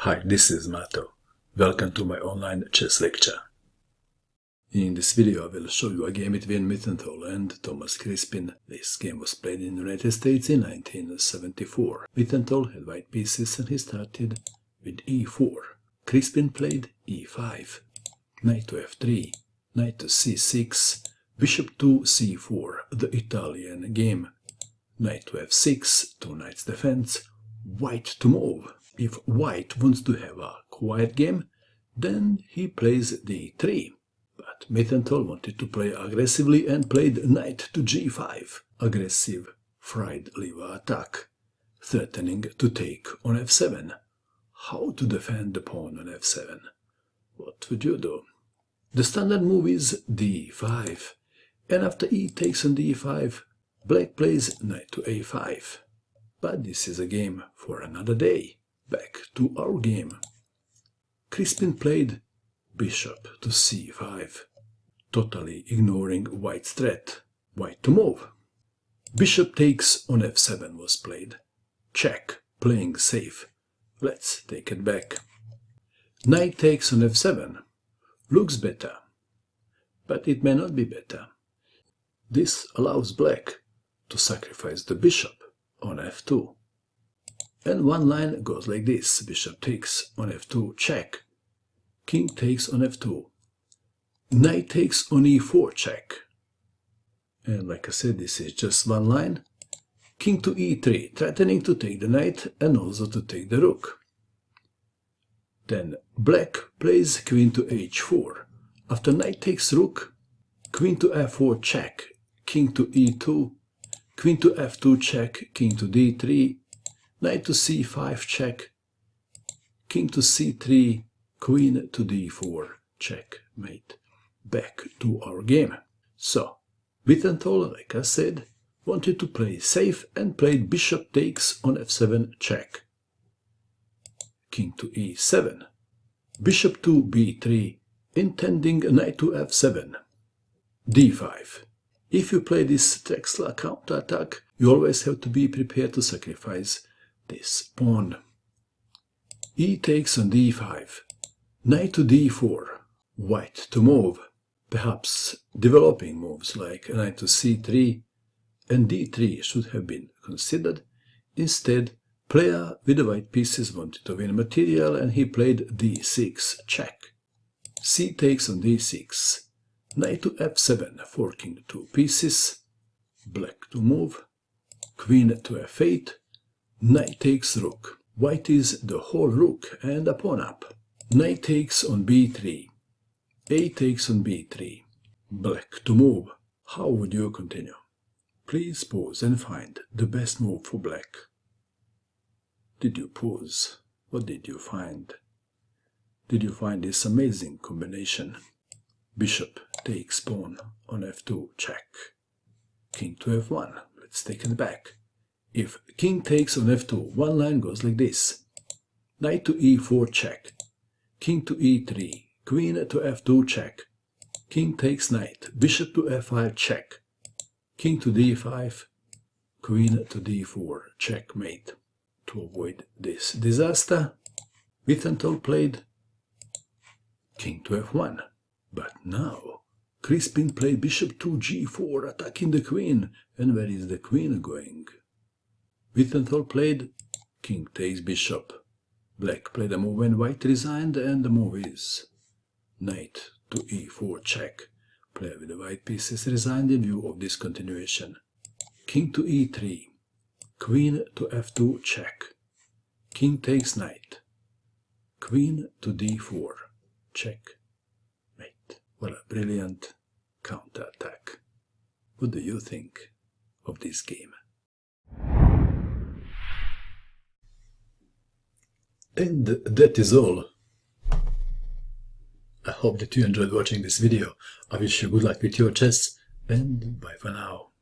Hi, this is Mato. Welcome to my online chess lecture. In this video I will show you a game between Mittenthal and Thomas Crispin. This game was played in the United States in 1974. Mittenthal had white pieces and he started with e4. Crispin played e5, knight to f3, knight to c6, bishop to c4, the Italian game, knight to f6, two knights defense, white to move. If white wants to have a quiet game, then he plays d3. But Mittenthal wanted to play aggressively and played knight to g5. Aggressive Fried-Lever attack, threatening to take on f7. How to defend the pawn on f7? What would you do? The standard move is d5, and after e takes on d5, black plays knight to a5. But this is a game for another day. Back to our game. Crispin played bishop to c5, totally ignoring white's threat. White to move. Bishop takes on f7 was played. Check, playing safe. Let's take it back. Knight takes on f7. Looks better, but it may not be better. This allows black to sacrifice the bishop on f2. And one line goes like this: bishop takes on f2, check. King takes on f2. Knight takes on e4, check. And like I said, this is just one line. King to e3, threatening to take the knight and also to take the rook. Then black plays queen to h4. After knight takes rook, queen to f4, check. King to e2, queen to f2, check. King to d3, knight to c5, check. King to c3, queen to d4, checkmate. Back to our game. So, Mittenthal, like I said, wanted to play safe and played bishop takes on f7, check. King to e7. Bishop to b3, intending knight to f7. d5. If you play this Drexler counterattack, you always have to be prepared to sacrifice this pawn. E takes on d5. Knight to d4. White to move. Perhaps developing moves like knight to c3 and d3 should have been considered. Instead, player with the white pieces wanted to win material and he played d6, check. C takes on d6. Knight to f7, forking the two pieces. Black to move. Queen to f8. Knight takes rook. White is the whole rook and a pawn up. Knight takes on b3. A takes on b3. Black to move. How would you continue? Please pause and find the best move for black. Did you pause? What did you find? Did you find this amazing combination? Bishop takes pawn on f2, check. King to f1. Let's take it back. If king takes on f2, one line goes like this. Knight to e4, check. King to e3. Queen to f2, check. King takes knight. Bishop to f5, check. King to d5. Queen to d4, checkmate. To avoid this disaster, Mittenthal played king to f1. But now, Crispin played bishop to g4, attacking the queen. And where is the queen going? Mittenthal played king takes bishop. Black played a move when white resigned, and the move is knight to e4, check. Player with the white pieces resigned in view of this continuation. King to e3. Queen to f2, check. King takes knight. Queen to d4, checkmate. What a brilliant counterattack. What do you think of this game? And that is all. I hope that you enjoyed watching this video. I wish you good luck with your chess, and bye for now.